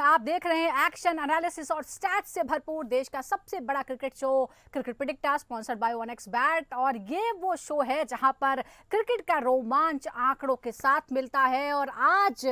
आप देख रहे हैं एक्शन एनालिसिस और स्टैट्स से भरपूर देश का सबसे बड़ा cricket show cricket predictor sponsored by 1xBet। और ये वो शो है जहां पर क्रिकेट का रोमांच आंकड़ों के साथ मिलता है। और आज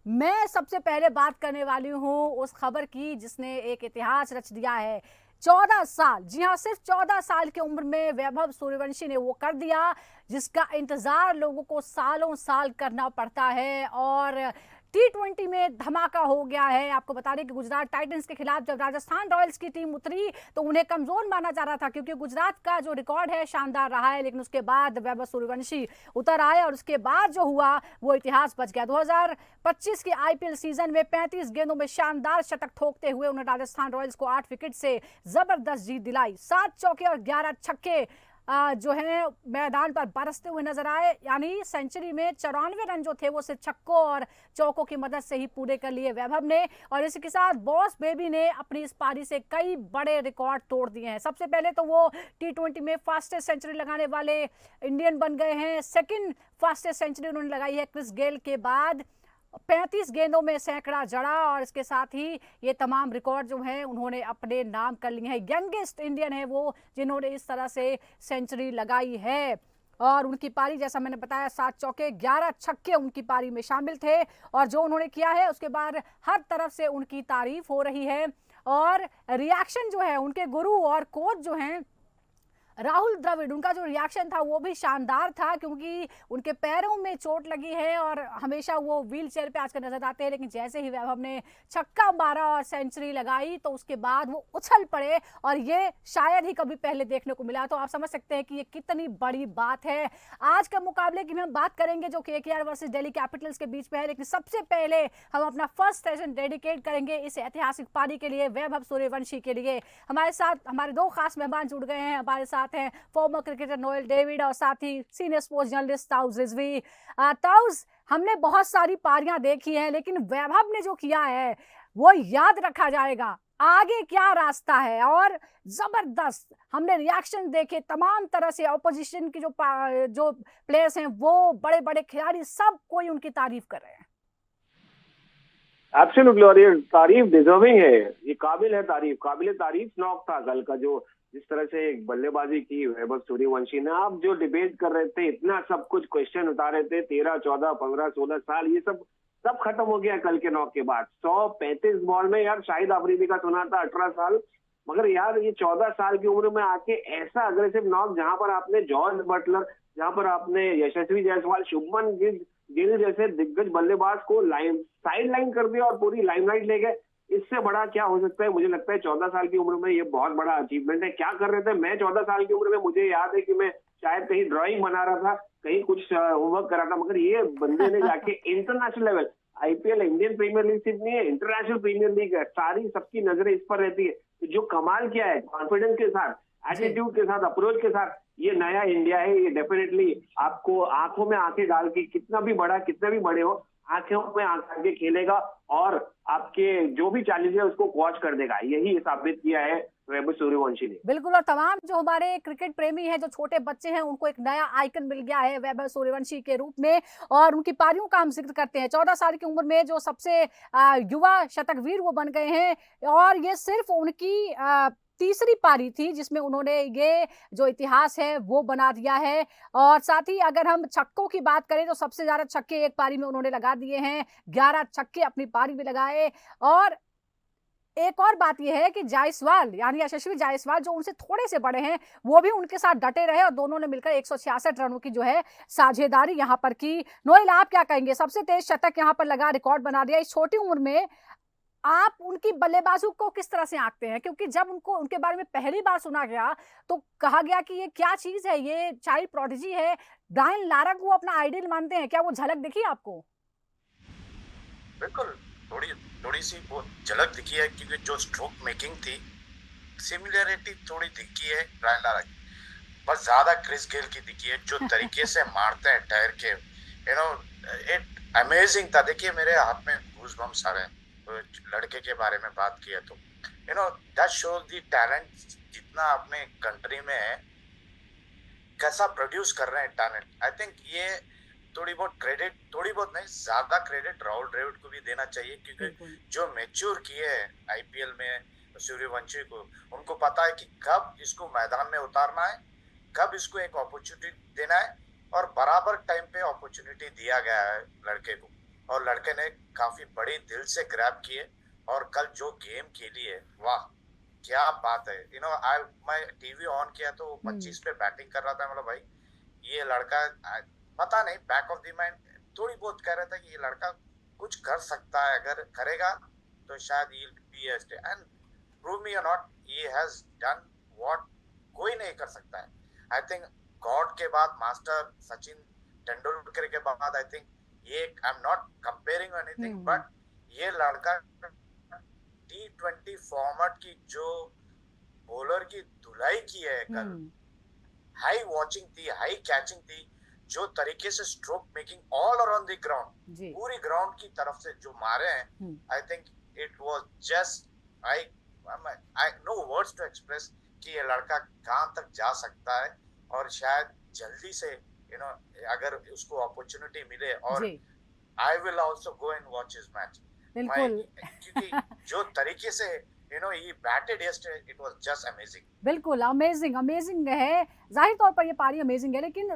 मैं सबसे पहले बात करने वाली हूं उस खबर की जिसने एक इतिहास रच दिया है। 14 साल, जी हाँ, सिर्फ 14 साल की उम्र में वैभव सूर्यवंशी ने वो कर दिया जिसका इंतजार लोगों को सालों साल करना पड़ता है। और T20 में धमाका हो गया है। आपको बता दें कि गुजरात टाइटंस के खिलाफ जब राजस्थान रॉयल्स की टीम उतरी तो उन्हें कमजोर माना जा रहा था क्योंकि गुजरात का जो रिकॉर्ड है शानदार रहा है, लेकिन उसके बाद वैभव सूर्यवंशी उतर आए और उसके बाद जो हुआ वो इतिहास बच गया। 2025 के IPL सीजन में 35 गेंदों में शानदार शतक ठोकते हुए उन्होंने राजस्थान रॉयल्स को 8 विकेट से जबरदस्त जीत दिलाई। 7 चौके और 11 छक्के जो है मैदान पर बरसते हुए नजर आए, यानी सेंचुरी में 94 रन जो थे वो सिर्फ छक्कों और चौकों की मदद से ही पूरे कर लिए वैभव ने। और इसके साथ बॉस बेबी ने अपनी इस पारी से कई बड़े रिकॉर्ड तोड़ दिए हैं। सबसे पहले तो वो T20 में फास्टेस्ट सेंचुरी लगाने वाले इंडियन बन गए हैं। सेकंड फास्टेस्ट सेंचुरी उन्होंने लगाई है क्रिस गेल के बाद। 35 गेंदों में सैकड़ा जड़ा और इसके साथ ही ये तमाम रिकॉर्ड जो हैं उन्होंने अपने नाम कर लिए हैं। यंगेस्ट इंडियन है वो जिन्होंने इस तरह से सेंचुरी लगाई है। और उनकी पारी, जैसा मैंने बताया, 7 चौके 11 छक्के उनकी पारी में शामिल थे। और जो उन्होंने किया है उसके बाद हर तरफ से उनकी तारीफ हो रही है। और रिएक्शन जो है उनके गुरु और कोच जो हैं राहुल द्रविड़, उनका जो रिएक्शन था वो भी शानदार था क्योंकि उनके पैरों में चोट लगी है और हमेशा वो व्हील चेयर पे आजकल नजर आते हैं, लेकिन जैसे ही वैभव ने छक्का मारा और सेंचुरी लगाई तो उसके बाद वो उछल पड़े और ये शायद ही कभी पहले देखने को मिला। तो आप समझ सकते हैं कि ये कितनी बड़ी बात है। आज का मुकाबले की हम बात करेंगे जो KKR वर्सेस दिल्ली कैपिटल्स के बीच में है, लेकिन सबसे पहले हम अपना फर्स्ट सेशन डेडिकेट करेंगे इस ऐतिहासिक पारी के लिए, वैभव सूर्यवंशी के लिए। हमारे साथ हमारे 2 खास मेहमान जुड़ गए हैं। हमारे साथ हैं फॉर्मर क्रिकेटर नोएल डेविड और साथ ही सीनियर स्पोर्ट्स जर्नलिस्ट ताउज रिजवी। ताउज, हमने बहुत सारी पारियां देखी हैं लेकिन वैभव ने जो किया है वो याद रखा जाएगा। आगे क्या रास्ता है? और जबरदस्त हमने रिएक्शन देखे तमाम तरह से, ऑपोजिशन की जो प्लेयर्स हैं वो बड़े बड़े खिलाड़ी सब कोई उनकी तारीफ कर रहे हैं। एब्सोल्युटली, और ये तारीफ डिजर्विंग है, ये काबिल है तारीफ, काबिल तारीफ नॉक था कल का जो जिस तरह से बल्लेबाजी की वैभव सूर्यवंशी ने। आप जो डिबेट कर रहे थे, इतना सब कुछ क्वेश्चन उठा रहे थे, 13, 14, 15, 16 साल, ये सब खत्म हो गया कल के नॉक के बाद। 135 बॉल में यार शाहिद अफरीदी का सुना था 18 साल, मगर यार ये 14 साल की उम्र में आके ऐसा अग्रेसिव नॉक, जहां पर आपने जॉर्ज बटलर, जहां पर आपने यशस्वी जायसवाल, शुभमन गिल जैसे दिग्गज बल्लेबाज को साइड लाइन कर दिया और पूरी लाइमलाइट ले गए, इससे बड़ा क्या हो सकता है? मुझे लगता है 14 साल की उम्र में ये बहुत बड़ा अचीवमेंट है। क्या कर रहे थे? मैं 14 साल की उम्र में, मुझे याद है कि मैं शायद कहीं ड्राइंग बना रहा था, कहीं कुछ होमवर्क कर रहा था, मगर ये बंदे ने जाके international level, IPL Indian Premier League सिर्फ नहीं है, इंटरनेशनल प्रीमियर लीग है, सारी सबकी नजरें इस पर रहती है। तो जो कमाल किया है, कॉन्फिडेंस के साथ, एटीट्यूड के साथ, अप्रोच के साथ, ये नया इंडिया है। ये डेफिनेटली आपको आंखों में आंखें डाल के, कितना भी बड़ा कितना भी बड़े हो, आंखों में आंखें के खेलेगा और आपके जो भी चैलेंज है उसको क्वॉच कर देगा। यही साबित किया है वैभव सूर्यवंशी ने। बिल्कुल, और तमाम जो हमारे क्रिकेट प्रेमी हैं, जो छोटे बच्चे हैं, उनको एक नया आइकन मिल गया है वैभव सूर्यवंशी के रूप में। और उनकी पारियों का हम जिक्र करते हैं। 14 साल की उम्र में जो सबसे युवा शतकवीर वो बन गए हैं और ये सिर्फ उनकी तीसरी पारी थी जिसमें उन्होंने ये जो इतिहास है वो बना दिया है। और साथ ही अगर हम छक्कों की बात करें तो सबसे ज्यादा छक्के एक पारी में उन्होंने लगा दिए हैं, 11 छक्के अपनी पारी में लगाए। और एक और बात यह है कि जायसवाल, यानी यशस्वी जायसवाल, जो उनसे थोड़े से बड़े हैं, वो भी उनके साथ डटे रहे और दोनों ने मिलकर 166 रनों की जो है साझेदारी यहां पर की। नोएल, आप क्या कहेंगे? सबसे तेज शतक यहां पर लगा, रिकॉर्ड बना दिया इस छोटी उम्र में। आप उनकी बल्लेबाजों को किस तरह से आंकते हैं? क्योंकि जब उनके बारे में पहली बार सुना गया तो कहा गया कि ये क्या चीज है, ये चाइल्ड प्रोडिजी है। ब्रायन लारा को अपना आइडियल मानते हैं, क्या वो झलक दिखी आपको? बिल्कुल, थोड़ी सी वो झलक दिखी है क्योंकि जो स्ट्रोक मेकिंग थी, सिमिलरिटी थोड़ी दिखी है ब्रायन लारा की, बस ज्यादा क्रिस गेल की दिखी है। जो तरीके से मारते हैं ठहर के, इट अमेजिंग था। देखिए मेरे हाथ में गूज़बम्प्स आ रहे हैं लड़के के बारे में बात किया तो दैट शोज द टैलेंट जितना अपने कंट्री में है, कैसा प्रोड्यूस कर रहे हैं टैलेंट। आई थिंक ये थोड़ी बहुत नहीं, ज्यादा क्रेडिट राहुल द्रविड़ को भी देना चाहिए, क्योंकि बिल्कुल। जो मैच्योर किए हैं आईपीएल में सूर्यवंशी को, उनको पता है कि कब इसको मैदान में उतारना है, कब इसको एक अपॉर्चुनिटी देना है, और बराबर टाइम पे अपॉर्चुनिटी दिया गया है लड़के को, और लड़के ने काफी बड़ी दिल से ग्रैब किए, और कल जो गेम खेली है, वाह क्या बात है। आई मैं टीवी ऑन किया तो 25 पे बैटिंग कर रहा था, मतलब भाई ये लड़का, पता नहीं बैक ऑफ द माइंड थोड़ी बहुत कह रहा था कि ये लड़का कुछ कर सकता है, अगर करेगा तो शायद ही बी एस्ट, एंड प्रूव मी और not, he has done what कोई नहीं कर सकता है। आई थिंक गॉड के बाद, मास्टर सचिन तेंदुलकर के बाद, आई थिंक ये, I am not comparing anything, but ये लड़का T20 फॉर्मेट की जो बॉलर की धुलाई की है कल, हाई वॉचिंग थी, हाई कैचिंग थी, जो तरीके से stroke making all around the ground, पूरी ग्राउंड की तरफ से जो मारे हैं, I think it was just, I no words to express कि ये लड़का कहां तक जा सकता है, और शायद जल्दी से अगर उसको अपॉर्चुनिटी मिले, और I will also go and watch his match, बिल्कुल। क्योंकि जो तरीके से he batted yesterday, it was just amazing. बिल्कुल अमेजिंग अमेजिंग है, जाहिर तौर पर ये पारी अमेजिंग है, लेकिन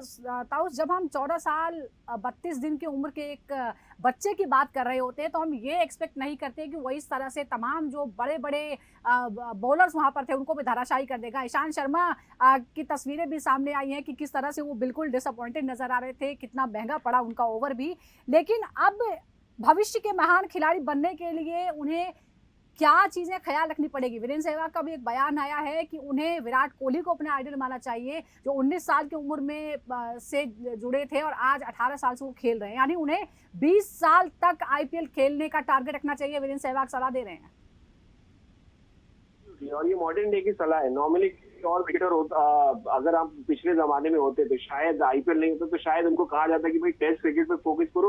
ताउस जब हम 14 साल 32 दिन की उम्र के एक बच्चे की बात कर रहे होते हैं, तो हम ये एक्सपेक्ट नहीं करते कि वो इस तरह से तमाम जो बड़े बड़े बॉलर्स वहाँ पर थे उनको भी धराशायी कर देगा। ईशांत शर्मा की तस्वीरें भी सामने आई हैं कि किस तरह से वो बिल्कुल डिसअपॉइंटेड नजर आ रहे थे, कितना महंगा पड़ा उनका ओवर भी। लेकिन अब भविष्य के महान खिलाड़ी बनने के लिए उन्हें क्या चीजें ख्याल रखनी पड़ेगी? वीरेंद्र सहवाग का भी एक बयान आया है कि उन्हें विराट कोहली को अपने आइडल मानना चाहिए, जो 19 साल की उम्र में से जुड़े थे और आज 18 साल से वो खेल रहे हैं, यानी उन्हें 20 साल तक आईपीएल खेलने का टारगेट रखना चाहिए। वीरेंद्र सहवाग सलाह दे रहे हैं, और ये मॉडर्न डे की सलाह है। नॉर्मली और क्रिकेटर अगर आप पिछले जमाने में होते तो शायद आईपीएल नहीं होता, तो शायद उनको कहा जाता कि भाई टेस्ट क्रिकेट पे फोकस करो,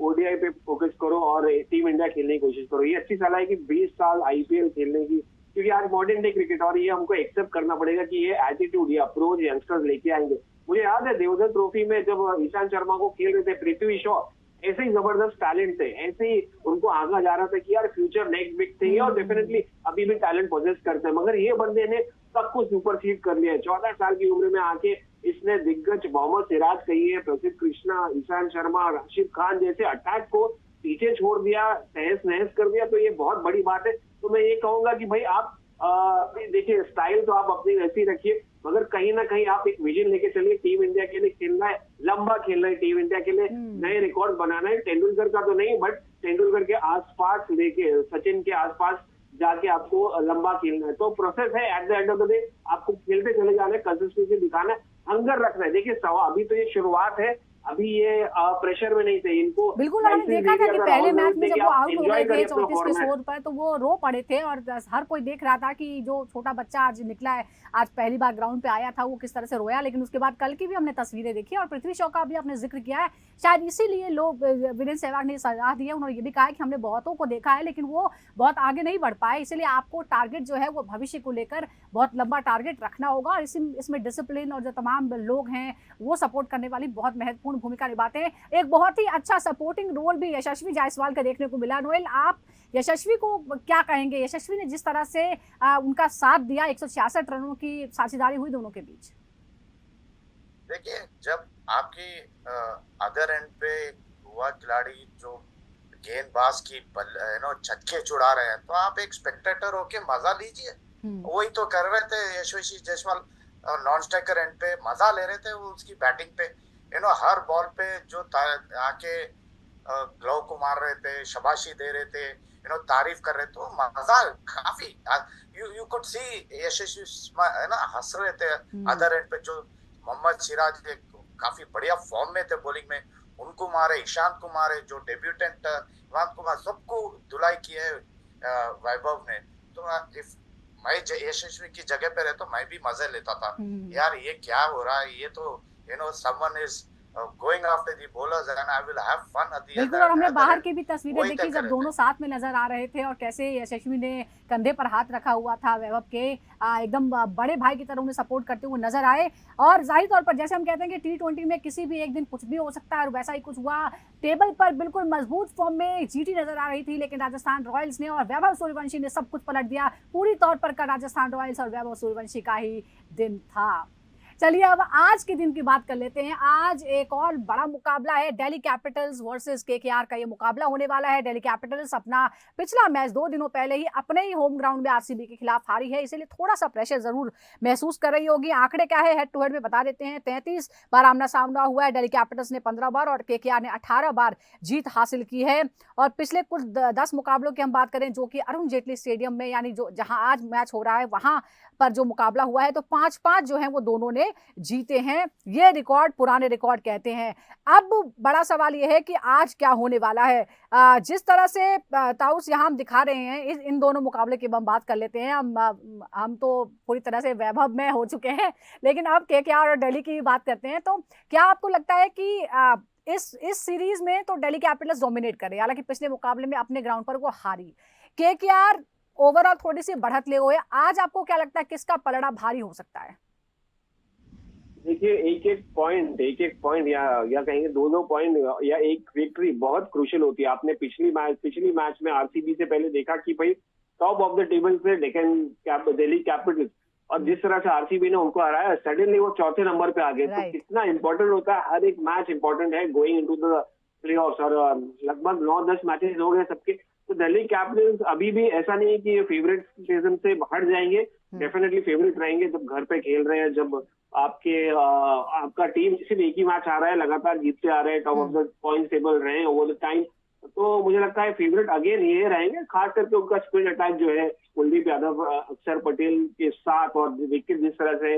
ओडीआई पे फोकस करो, और टीम इंडिया खेलने की कोशिश करो। ये अच्छी सलाह है कि 20 साल आईपीएल खेलने की, क्योंकि आज मॉडर्न डे क्रिकेट, और ये हमको एक्सेप्ट करना पड़ेगा कि ये एटीट्यूड, ये अप्रोच यंगस्टर्स लेके आएंगे। मुझे याद है देवधर ट्रॉफी में जब ईशांत शर्मा को खेल रहे थे पृथ्वी शॉ, ऐसे ही जबरदस्त टैलेंट थे, ऐसे ही उनको आगा जा रहा था कि यार फ्यूचर नेक्स्ट बिग थिंग है, और डेफिनेटली अभी भी टैलेंट पोजेस करते हैं, मगर ये बंदे ने सब कुछ सुपरसीड कर लिया है। 14 साल की उम्र में आके इसने दिग्गज मोहम्मद सिराज कही है, प्रसिद्ध कृष्णा, ईशांत शर्मा, राशिद खान जैसे अटैक को पीछे छोड़ दिया, तहस नहस कर दिया, तो ये बहुत बड़ी बात है। तो मैं ये कहूंगा कि भाई आप देखिए, स्टाइल तो आप अपनी वैसी रखिए, मगर कहीं ना कहीं आप एक विजन लेके चलिए। टीम इंडिया के लिए खेलना है, लंबा खेलना है, टीम इंडिया के लिए नए रिकॉर्ड बनाना है। तेंदुलकर का तो नहीं, बट तेंदुलकर के आसपास लेके, सचिन के आसपास जाके आपको लंबा खेलना है। तो प्रोसेस है, at the end of the day आपको खेलते चले जाना है, कंसिस्टेंसी दिखाना है, हंगर रखना है। देखिए अभी तो ये शुरुआत है, अभी ये प्रेशर में नहीं थे इनको। बिल्कुल हमने देखा था कि पहले मैच में जब वो आउट हो गए थे 34 के स्कोर पर, तो वो रो पड़े थे, और हर कोई देख रहा था कि जो छोटा बच्चा आज निकला है, आज पहली बार ग्राउंड पे आया था, वो किस तरह से रोया। लेकिन उसके बाद कल की भी हमने तस्वीरें देखी, और पृथ्वी शॉ का भी आपने जिक्र किया है, शायद इसीलिए लोग, वीरेंद्र सहवाग ने सलाह दी है, उन्होंने ये भी कहा है कि हमने बहुतों को देखा है लेकिन वो बहुत आगे नहीं बढ़ पाए, इसलिए आपको टारगेट जो है वो भविष्य को लेकर बहुत लंबा टारगेट रखना होगा, और इसमें डिसिप्लिन और जो तमाम लोग हैं वो सपोर्ट करने वाली बहुत महत्वपूर्ण भूमिका निभाते हैं। एक बहुत ही अच्छा सपोर्टिंग रोल भी यशस्वी जायसवाल का देखने को मिला। नोएल, आप यशस्वी को क्या कहेंगे? यशस्वी ने जिस तरह से उनका साथ दिया, 166 रनों की साझेदारी हुई दोनों के बीच। देखिए, जब आपकी अदर एंड पे युवा खिलाड़ी जो गेंदबाज की छक्के छुड़ा रहे हैं, तो आप एक स्पेक्टेटर होके मजा लीजिए। वही तो कर रहे थे यशस्वी जायसवाल, नॉन स्ट्राइकर एंड पे मजा ले रहे थे वो उसकी बैटिंग पे। हर बॉल पे जो आके ग्लव को मार रहे थे, शाबाशी दे रहे थे, तारीफ कर रहे थे, तो मजा काफी, यू कुड सी यशस्वी हंस रहे थे अदर एंड पे। जो मोहम्मद सिराज काफी बढ़िया फॉर्म में थे बॉलिंग में, उनको मारे, ईशांत को मारे, जो डेब्यूटेंट इमाम को मारे, सबको धुलाई की है वैभव ने। तो इफ मैं यशस्वी की जगह पे रहता तो मैं भी मजे लेता था, यार ये क्या हो रहा है, ये तो someone is going after the bowlers and I will have fun at the बिल्कुल, और हमने other बाहर end. की भी तस्वीरें वही देखी तय कर जब रहे थे. दोनों साथ में नजर आ रहे थे और कैसे यशस्वी ने कंधे पर हाथ रखा हुआ था वैभव के, एकदम बड़े भाई की तरह उन्हें सपोर्ट करते हुए नजर आए। और जाहिर तौर पर जैसे हम कहते हैं कि T20 में किसी भी एक दिन कुछ भी हो सकता है और वैसा ही कुछ हुआ। टेबल पर बिल्कुल मजबूत फॉर्म में जीटी नजर आ रही थी, लेकिन राजस्थान रॉयल्स ने और वैभव सूर्यवंशी ने सब कुछ पलट दिया। पूरी तौर पर का राजस्थान रॉयल्स और वैभव सूर्यवंशी का ही दिन था। चलिए अब आज के दिन की बात कर लेते हैं। आज एक और बड़ा मुकाबला है, दिल्ली कैपिटल्स वर्सेस केकेआर का ये मुकाबला होने वाला है। दिल्ली कैपिटल्स अपना पिछला मैच 2 दिनों पहले ही अपने ही होम ग्राउंड में आरसीबी के खिलाफ हारी है, इसीलिए थोड़ा सा प्रेशर जरूर महसूस कर रही होगी। आंकड़े क्या है हेड टू हेड में बता देते हैं। 33 बार आमना सामना हुआ है, दिल्ली कैपिटल्स ने 15 बार और केकेआर ने 18 बार जीत हासिल की है। और पिछले कुछ 10 मुकाबलों की हम बात करें जो कि अरुण जेटली स्टेडियम में यानी जो जहां आज मैच हो रहा है वहां पर जो मुकाबला हुआ है, तो 5-5 जो है वो दोनों ने जीते हैं। ये रिकॉर्ड पुराने रिकॉर्ड कहते हैं। अब बड़ा सवाल ये है कि आज क्या होने वाला है। जिस तरह से ताउस यहाँ हम दिखा रहे हैं, इन दोनों मुकाबले की हम बात कर लेते हैं। हम तो पूरी तरह से वैभव में हो चुके हैं, लेकिन अब केकेआर और दिल्ली की बात करते हैं। तो क्या आपको लगता है कि इस सीरीज में तो दिल्ली कैपिटल्स डोमिनेट करे, हालांकि पिछले मुकाबले में अपने ग्राउंड पर वो हारी। केकेआर ओवरऑल थोड़ी सी बढ़त ले हुए। आज आपको क्या लगता है किसका पलड़ा भारी हो सकता है? देखिए, एक एक पॉइंट या कहेंगे दो पॉइंट या एक विक्ट्री बहुत क्रूशियल होती है। आपने पिछली मैच में आरसीबी से पहले देखा कि भाई टॉप ऑफ द टेबल से दिल्ली कैपिटल्स, और जिस तरह से आरसीबी ने उनको हराया, सडनली वो चौथे नंबर पे आ गए। तो कितना इंपॉर्टेंट होता है, हर एक मैच इंपॉर्टेंट है गोइंग इनटू द प्लेऑफ्स। और लगभग 9-10 मैचेस हो गए सबके। तो दिल्ली कैपिटल्स अभी भी ऐसा नहीं है कि ये फेवरेट सीजन से हट जाएंगे, डेफिनेटली फेवरेट रहेंगे। जब घर पे खेल रहे हैं, जब आपका टीम सिर्फ एक ही मैच आ रहा है, लगातार जीतते आ रहे हैं, top of the point table रहे हैं ओवर द टाइम, तो मुझे लगता है फेवरेट अगेन ये रहेंगे। खास करके उनका स्पिन अटैक जो है कुलदीप यादव, अक्षर पटेल के साथ, और विकेट जिस तरह से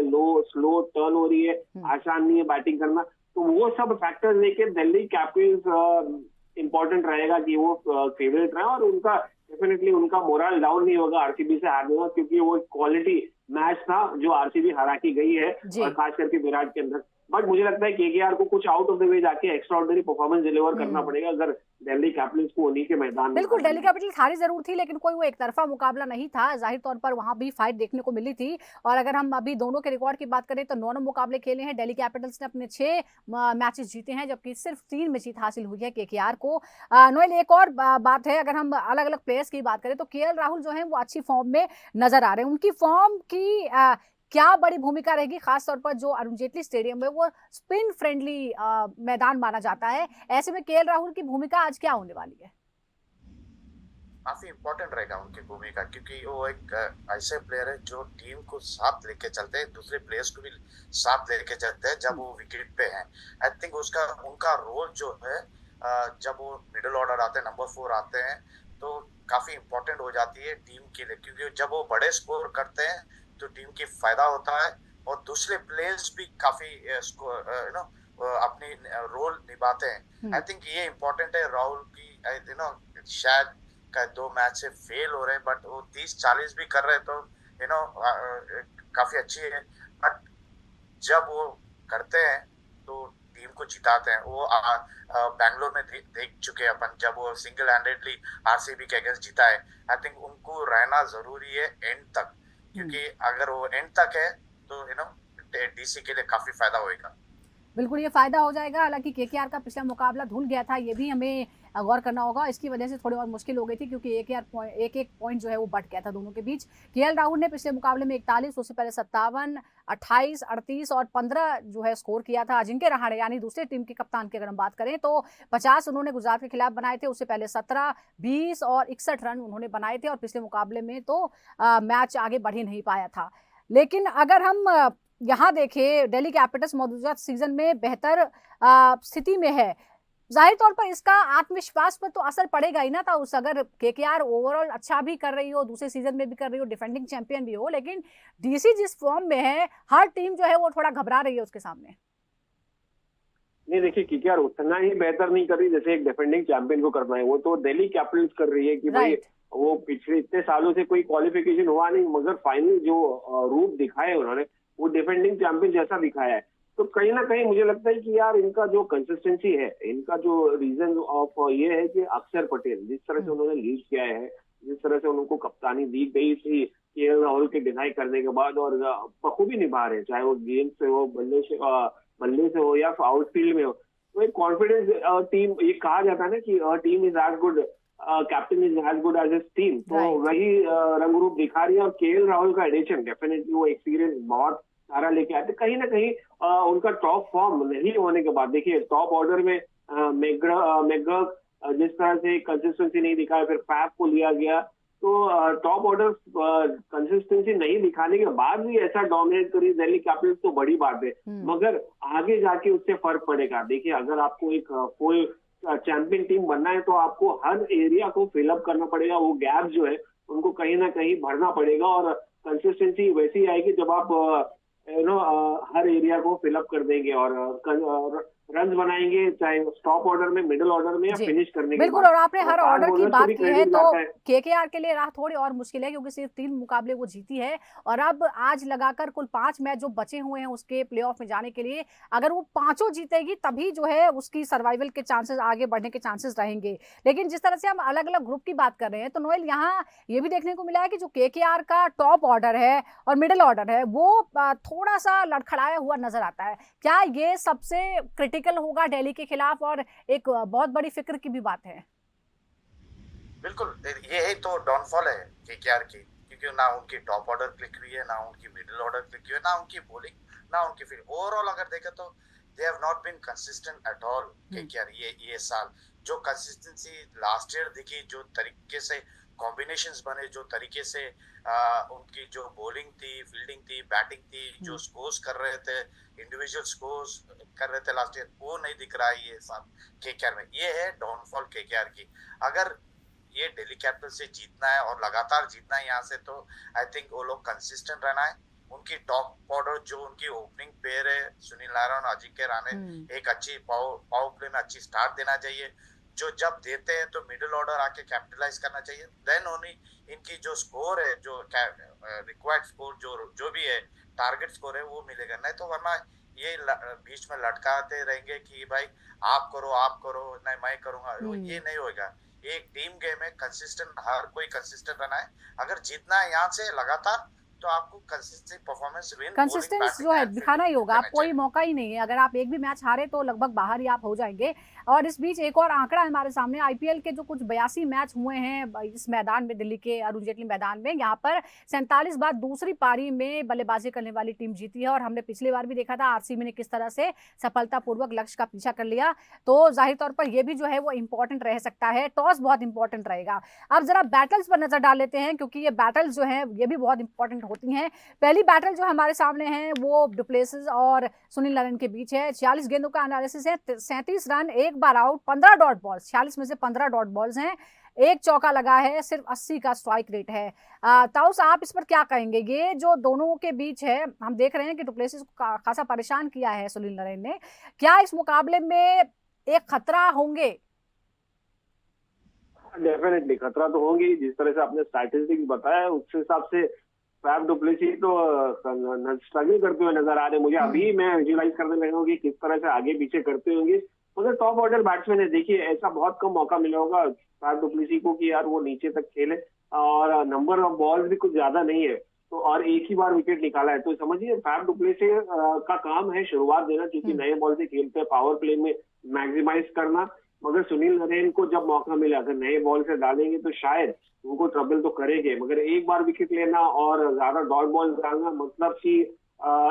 स्लो टर्न हो रही है, आसान नहीं है बैटिंग करना, तो वो सब फैक्टर्स लेके दिल्ली कैपिटल्स इंपॉर्टेंट रहेगा कि वो फेवरेट रहे। और उनका डेफिनेटली उनका मोरल डाउन नहीं होगा आरसीबी से हारने का, क्योंकि वो क्वालिटी मैच था जो आरसीबी हरा की गई है, और खास करके विराट के अंदर। बट मुझे लगता है केकेआर को कुछ आउट ऑफ द वे जाके एक्स्ट्राऑर्डिनरी परफॉर्मेंस डिलीवर करना पड़ेगा अगर दिल्ली कैपिटल्स को उन्हीं के मैदान में। बिल्कुल, दिल्ली कैपिटल्स हारी जरूर थी, लेकिन कोई वो एक तरफा मुकाबला नहीं था। जाहिर तौर पर वहां भी फाइट देखने को मिली थी। और अगर हम अभी दोनों के रिकॉर्ड की बात करें तो 9 मुकाबले खेले हैं दिल्ली कैपिटल्स ने, अपने 6 मैचेस जीते हैं, जबकि सिर्फ 3 में जीत हासिल हुई है केकेआर को। नोएल, एक और बात है, अगर हम अलग अलग प्लेयर्स की बात करें तो केएल राहुल जो है वो अच्छी फॉर्म में नजर आ रहे हैं। उनकी फॉर्म की क्या बड़ी भूमिका रहेगी, खासतौर पर जो अरुण जेटली स्टेडियम है वो स्पिन फ्रेंडली मैदान माना जाता है। ऐसे में केएल राहुल की भूमिका आज क्या होने वाली है? काफी इंपॉर्टेंट रहेगा उनकी भूमिका, क्योंकि वो एक ऐसे प्लेयर है जो टीम को साथ लेके चलते हैं, दूसरे प्लेयर्स को भी साथ लेके चलते हैं जब वो विकेट पे हैं। आई थिंक उनका रोल जो है, जब वो मिडिल ऑर्डर आते हैं, नंबर 4 आते हैं, तो काफी इंपॉर्टेंट हो जाती है टीम के लिए, क्योंकि जब वो बड़े स्कोर करते हैं तो टीम की फायदा होता है, और दूसरे प्लेयर्स भी काफी अपनी रोल निभाते हैं। आई थिंक ये इम्पोर्टेंट है राहुल की। शायद 2 मैच से फेल हो रहे हैं, बट वो 30-40 भी कर रहे हैं, तो काफी अच्छी है। बट जब वो करते हैं तो टीम को जिताते हैं। वो बैंगलोर में देख चुके हैं अपन, जब वो सिंगल हैंडेडली आरसीबी के अगेंस्ट जीता है। आई थिंक उनको रहना जरूरी है एंड तक, क्योंकि अगर वो एंड तक है तो डीसी के लिए काफी फायदा होगा। बिल्कुल ये फायदा हो जाएगा। हालांकि केकेआर का पिछला मुकाबला धुल गया था, ये भी हमें गौर करना होगा। इसकी वजह से थोड़ी और मुश्किल हो गई थी, क्योंकि एक पॉइंट जो है वो बढ़ गया था दोनों के बीच। केएल राहुल ने पिछले मुकाबले में 41, उससे पहले 57, 28, 38 और 15 जो है स्कोर किया था। अजिंक्य रहाणे यानी दूसरे टीम के कप्तान की अगर हम बात करें तो 50 उन्होंने गुजरात के खिलाफ बनाए थे, उससे पहले 17, 20 और 61 रन उन्होंने बनाए थे। और पिछले मुकाबले में तो मैच आगे बढ़ ही नहीं पाया था। लेकिन अगर हम यहाँ देखें, दिल्ली कैपिटल्स मौजूदा सीजन में बेहतर स्थिति में है। जाहिर तौर पर इसका आत्मविश्वास पर तो असर पड़ेगा ही ना। था उस अगर केकेआर ओवरऑल अच्छा भी कर रही हो, दूसरे सीजन में भी कर रही हो, डिफेंडिंग चैंपियन भी हो, लेकिन डीसी जिस फॉर्म में है, हर टीम जो है वो थोड़ा घबरा रही है उसके सामने। नहीं, देखिए केकेआर उतना ही बेहतर नहीं कर रही जैसे एक डिफेंडिंग चैंपियन को करना है। वो तो दिल्ली कैपिटल्स कर रही है कि भाई वो पिछले इतने सालों से कोई क्वालिफिकेशन हुआ नहीं, मगर फाइनली जो रूप दिखाया उन्होंने वो डिफेंडिंग चैंपियन जैसा दिखाया है। तो कहीं ना कहीं मुझे लगता है कि यार इनका जो कंसिस्टेंसी है, इनका जो रीजन ऑफ ये है कि अक्षर पटेल जिस तरह से उन्होंने लीड किया है, जिस तरह से उनको कप्तानी दी गई थी केएल राहुल के डिनाई करने के बाद, और बखूबी निभा रहे हैं, चाहे वो गेंद से हो, बल्ले से हो या आउटफील्ड में हो। तो एक कॉन्फिडेंस टीम, ये कहा जाता है ना कि team is as good, captain is as good as his team, तो Right. वही रंग रूप दिखा रही है। और केएल राहुल का एडिशन डेफिनेटली वो एक्सपीरियंस बहुत सारा लेके आते। कहीं ना कहीं उनका टॉप फॉर्म नहीं होने के बाद देखिए टॉप ऑर्डर में मैकग्रा जिस तरह से कंसिस्टेंसी नहीं दिखाया, फिर फैफ को लिया गया, तो टॉप ऑर्डर कंसिस्टेंसी नहीं दिखाने के बाद भी ऐसा डोमिनेट करी दिल्ली कैपिटल्स तो बड़ी बात है, मगर आगे जाके उससे फर्क पड़ेगा। देखिए अगर आपको एक फुल चैंपियन टीम बनना है तो आपको हर एरिया को फिलअप करना पड़ेगा, वो गैप जो है उनको कहीं ना कहीं भरना पड़ेगा, और कंसिस्टेंसी वैसी आएगी जब आप हर एरिया को फिलअप कर देंगे और रन बनाएंगे, चाहे टॉप ऑर्डर में, मिडिल ऑर्डर में या जी, फिनिश करने के बिल्कुल। बाद। और आपने हर फास्ट ऑर्डर की बॉलर्स को बात भी की है क्रेडिट तो जाता है। केकेआर के लिए राह थोड़ी और मुश्किल है, क्योंकि सिर्फ 3 मुकाबले वो जीती है और अब आज लगाकर कुल 5 मैच जो बचे हुए हैं उसके प्लेऑफ में जाने के लिए, अगर वो पांचों जीतेगी तभी जो है उसकी सर्वाइवल के चांसेस, आगे बढ़ने के चांसेस रहेंगे। लेकिन जिस तरह से हम अलग अलग ग्रुप की बात कर रहे हैं, तो नोएल यहाँ ये भी देखने को मिला है कि जो केकेआर का टॉप ऑर्डर है और मिडिल ऑर्डर है वो थोड़ा सा लड़खड़ाया हुआ नजर आता है। क्या ये सबसे क्रिटिकल होगा दिल्ली के खिलाफ, और एक बहुत बड़ी फिक्र की भी बात है? बिल्कुल, ये है तो डाउनफॉल है केकेआर की, क्योंकि ना उनकी टॉप ऑर्डर क्लिक हुई है, ना उनकी मिडिल ऑर्डर क्लिक हुई है, ना उनकी बॉलिंग, ना उनकी फील्ड। ओवरऑल अगर देखें तो they have not been consistent at all KKR ये साल। जो कंसिस्टेंसी लास्ट ईयर दिखी, जो तरीके से कॉम्बिनेशंस बने, जो तरीके से उनकी जो बॉलिंग थी, फील्डिंग थी, बैटिंग थी, जो स्कोर्स कर रहे थे, इंडिविजुअल स्कोर्स कर रहे थे लास्ट ईयर, वो नहीं दिख रहा है ये साल केकेआर में। ये है डाउनफॉल केकेआर की। अगर ये दिल्ली कैपिटल से जीतना है और लगातार जीतना है यहाँ से, तो आई थिंक वो लोग कंसिस्टेंट रहना है। उनकी टॉप ऑर्डर जो उनकी ओपनिंग पेयर है, सुनील नारायण और अजिंक्य रहाणे, एक अच्छी पावर प्ले में अच्छी स्टार्ट देना चाहिए। जो जब देते हैं तो मिडिल ऑर्डर आके कैपिटलाइज करना चाहिए, देन ओनली इनकी जो स्कोर है, जो रिक्वायर्ड स्कोर, जो भी है टारगेट स्कोर है, वो मिलेगा। नहीं तो वरना ये बीच में लटकाते रहेंगे कि भाई आप करो, नहीं मैं करूंगा, ये नहीं होगा। एक टीम गेम है, कंसिस्टेंट, हर कोई कंसिस्टेंट रहना है। अगर जीतना है यहाँ से लगातार, तो आपको कंसिस्टेंट परफॉर्मेंस, कंसिस्टेंस जो है दिखाना ही होगा, आप कोई मौका ही नहीं है। अगर आप एक भी मैच हारे तो लगभग बाहर ही आप हो जाएंगे। और इस बीच एक और आंकड़ा हमारे सामने, आईपीएल के जो कुछ 82 मैच हुए हैं इस मैदान में, दिल्ली के अरुण जेटली मैदान में, यहाँ पर 47 बार दूसरी पारी में बल्लेबाजी करने वाली टीम जीती है। और हमने पिछली बार भी देखा था आरसीबी ने किस तरह से सफलतापूर्वक लक्ष्य का पीछा कर लिया। तो जाहिर तौर पर यह भी जो है वो इंपॉर्टेंट रह सकता है, टॉस बहुत इंपॉर्टेंट रहेगा। अब जरा बैटल्स पर नजर डाल लेते हैं, क्योंकि ये बैटल्स जो है ये भी बहुत इंपॉर्टेंट होती हैं। पहली बैटल जो हमारे सामने है वो डुप्लेसिस और सुनील नारायण के बीच है। 46 गेंदों का एनालिसिस है, 37 रन, एक बार आउट, 15 डॉट बॉल्स, 46 में से 15 डॉट बॉल्स हैं, एक चौका लगा है, सिर्फ 80 का स्ट्राइक रेट है। ताउस, आप इस पर क्या कहेंगे? ये जो दोनों के बीच है, हम देख रहे हैं कि डुप्लेसिस को खासा परेशान किया है सुनील नारायण ने। क्या इस मुकाबले में एक खतरा होंगे? डेफिनेटली खतरा तो होंगे। जिस तरह से आपने स्टैटिस्टिक्स बताया उस हिसाब से फैफ डुप्लेसी तो स्ट्रगल करते हुए नजर आ रहे। मुझे अभी मैं विजुअलाइज करने लगा कि किस तरह से आगे पीछे करते होंगे, मगर टॉप ऑर्डर बैट्समैन है, देखिए ऐसा बहुत कम मौका मिला होगा फैफ डुप्लेसी को कि यार वो नीचे तक खेले, और नंबर ऑफ बॉल्स भी कुछ ज्यादा नहीं है, तो और एक ही बार विकेट निकाला है। तो समझिए फैफ डुप्लेसी का काम है शुरुआत देना, क्योंकि नए बॉल से खेलते हैं, पावर प्ले में मैक्सिमाइज करना। मगर सुनील नारायण को जब मौका मिला, अगर नए बॉल से डालेंगे तो शायद उनको ट्रबल तो करेंगे, मगर एक बार विकेट लेना और ज्यादा डॉट बॉल डालना मतलब कि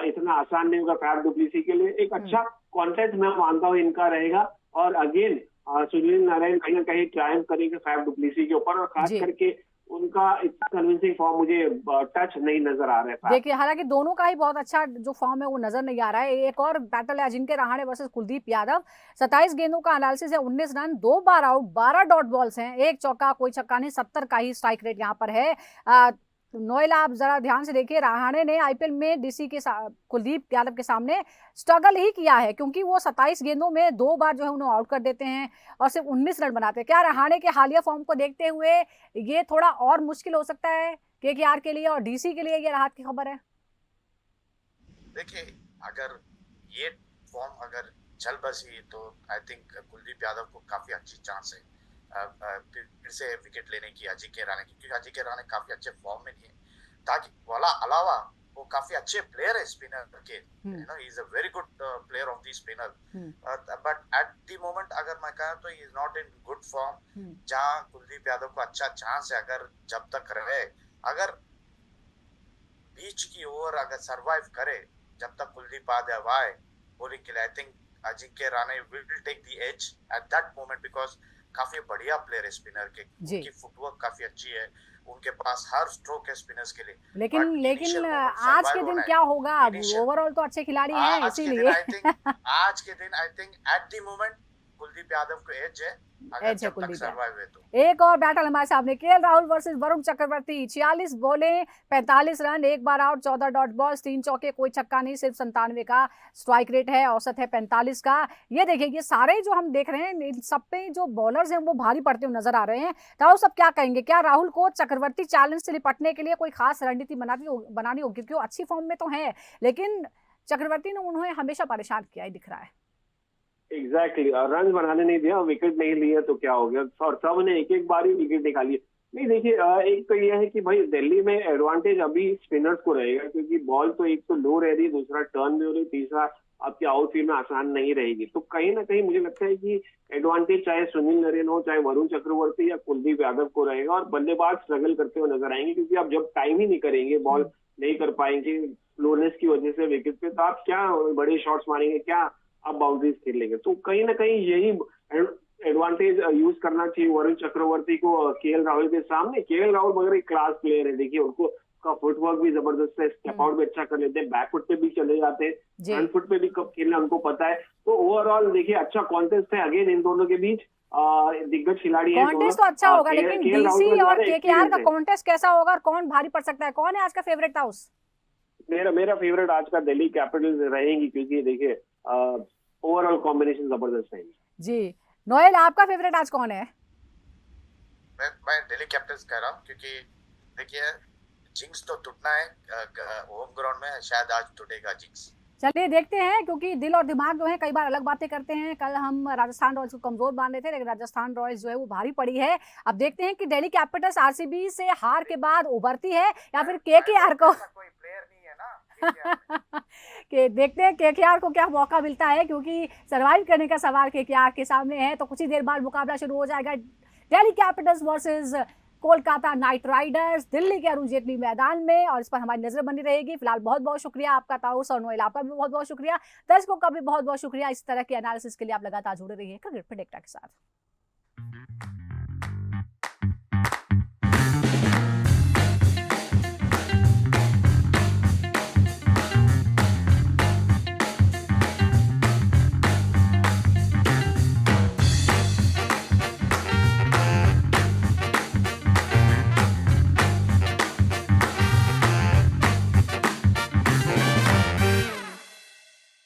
इतना आसान नहीं होगा फैफ डुप्लेसी के लिए। एक अच्छा कॉन्टेस्ट मैं मानता हूँ इनका रहेगा, और अगेन सुनील नारायण कहीं ना कहीं ट्रायम्फ करेंगे फैफ डुप्लेसी के ऊपर, और खास करके उनका इतना कन्विंसिंग फॉर्म मुझे टच नहीं नजर आ रहा है। देखिए हालांकि दोनों का ही बहुत अच्छा जो फॉर्म है वो नजर नहीं आ रहा है। एक और बैटल है अजिंक्य रहाणे वर्सेस कुलदीप यादव। 27 गेंदों का एनालिसिस है, 19 रन, 2 बार आउट, 12 डॉट बॉल्स हैं, एक चौका, कोई छक्का नहीं, 70 का ही स्ट्राइक रेट यहाँ पर है। नोएल, आप जरा ध्यान से देखिए, रहाणे ने आईपीएल में डीसी के कुलदीप यादव के सामने स्ट्रगल ही किया है, क्योंकि वो 27 गेंदों में 2 बार जो है उन्हें आउट कर देते हैं और सिर्फ 19 रन बनाते हैं। क्या रहाणे के हालिया फॉर्म को देखते हुए ये थोड़ा और मुश्किल हो सकता है केकेआर के लिए, और डीसी के लिए ये राहत की खबर है? देखिए, अगर ये फॉर्म अगर चल बसी तो आई थिंक कुलदीप यादव को काफी अच्छी चांस है फिर से विकेट लेने की अजिंक्य रहाणे की, क्योंकि अजिंक्य रहाणे काफी अच्छे फॉर्म में नहीं है। ताकि वाला अलावा वो काफी अच्छे प्लेयर है स्पिनर के, you know he is a very good player of the spinner, but at the moment अगर मैं कहूं तो he is not in good form, जहां कुलदीप यादव को अच्छा चांस है अगर जब तक रहे, अगर बीच की ओवर अगर सरवाइव करे जब तक कुलदीप यादव आए बॉलिंग के लिए, I think Ajinkya Rahane will take the edge at that moment, because काफी बढ़िया प्लेयर है स्पिनर के, उनकी फुटवर्क काफी अच्छी है, उनके पास हर स्ट्रोक है स्पिनर्स के लिए। लेकिन आज के दिन क्या होगा, ओवरऑल तो अच्छे खिलाड़ी हैं इसीलिए आज के दिन I think at the moment Kuldeep Yadav को एज है, अगर जब तक सरवाइव है तो। एक और बैटल हमारे सामने, केएल राहुल वर्सेस वरुण चक्रवर्ती, 46 बॉले 45 रन, एक बार आउट, 14 डॉट बॉल्स, 3 चौके, कोई छक्का नहीं, सिर्फ 97 का स्ट्राइक रेट है, औसत है 45 का। ये देखिए ये सारे जो हम देख रहे हैं इन सब पे जो बॉलर्स हैं वो भारी पड़ते हुए नजर आ रहे हैं। राहुल सब क्या कहेंगे, क्या राहुल को चक्रवर्ती चैलेंज से निपटने के लिए कोई खास रणनीति बनानी होगी, क्योंकि वो अच्छी फॉर्म में तो है लेकिन चक्रवर्ती ने उन्हें हमेशा परेशान किया ही दिख रहा है। एग्जैक्टली रन बनाने नहीं दिया, विकेट नहीं लिया तो क्या हो गया, और सब ने एक एक बार ही विकेट निकाली। नहीं देखिए एक तो ये है कि भाई दिल्ली में एडवांटेज अभी स्पिनर्स को रहेगा, क्योंकि बॉल तो एक तो लो रह रही, दूसरा टर्न में हो रही, तीसरा आपके आउटफील्ड में आसान नहीं रहेगी, तो कहीं ना कहीं मुझे लगता है कि एडवांटेज चाहे सुनील नरेन हो, चाहे वरुण चक्रवर्ती या कुलदीप यादव को रहेगा, और बल्लेबाज स्ट्रगल करते हुए नजर आएंगे, क्योंकि आप जब टाइम ही नहीं करेंगे, बॉल नहीं कर पाएंगे स्लोनेस की वजह से विकेट पे, तो आप क्या बड़े शॉट्स मारेंगे, क्या आप बाउंड्रीज खेल लेंगे। तो कहीं ना कहीं यही एडवांटेज यूज करना चाहिए वरुण चक्रवर्ती को केएल राहुल के सामने। केएल राहुल मगर एक क्लास प्लेयर है, देखिए उनको का फुटवर्क भी जबरदस्त है, स्टेप आउट भी अच्छा कर लेते हैं, बैकफुट पे भी चले जाते हैं, फ्रंट फुट पे भी कब खेलना उनको पता है। तो ओवरऑल देखिए अच्छा कॉन्टेस्ट है अगेन इन दोनों के बीच, दिग्गज खिलाड़ी है। कॉन्टेस्ट तो अच्छा होगा, लेकिन डीसी और केकेआर का कॉन्टेस्ट कैसा होगा और कौन भारी पड़ सकता है, कौन है आज का फेवरेट हाउस? मेरा फेवरेट आज का दिल्ली कैपिटल्स रहेंगी, क्योंकि देखिए ओवरऑल कॉम्बिनेशन जबरदस्त है जी। नोएल आपका फेवरेट आज कौन है? मैं दिल्ली कैपिटल्स कह रहा हूँ, क्योंकि देखिए जिंक्स तो टूटना है होम ग्राउंड में, शायद आज टूटेगा जिंक्स। चलिए देखते हैं, क्योंकि दिल और दिमाग जो है कई बार अलग बातें करते हैं। कल हम राजस्थान रॉयल्स को कमजोर मान रहे थे, लेकिन राजस्थान रॉयल्स जो है वो भारी पड़ी है। अब देखते हैं कि दिल्ली कैपिटल्स आरसीबी से हार के बाद उभरती है या फिर केकेआर को कोई प्लेयर नहीं है ना कि देखते हैं केकेआर को क्या मौका मिलता है, क्योंकि सर्वाइव करने का सवाल केकेआर के सामने है। तो कुछ ही देर बाद मुकाबला शुरू हो जाएगा, Delhi Capitals versus Kolkata night Riders, Delhi के अरुण जेटली मैदान में, और इस पर हमारी नजर बनी रहेगी। फिलहाल बहुत बहुत शुक्रिया आपका ताउस और नोएल, आपका भी बहुत बहुत शुक्रिया, दर्शकों का भी बहुत बहुत शुक्रिया। इस तरह के एनालिसिस के लिए आप लगातार जुड़े रहिए क्रिकेट प्रेडिक्टर के साथ।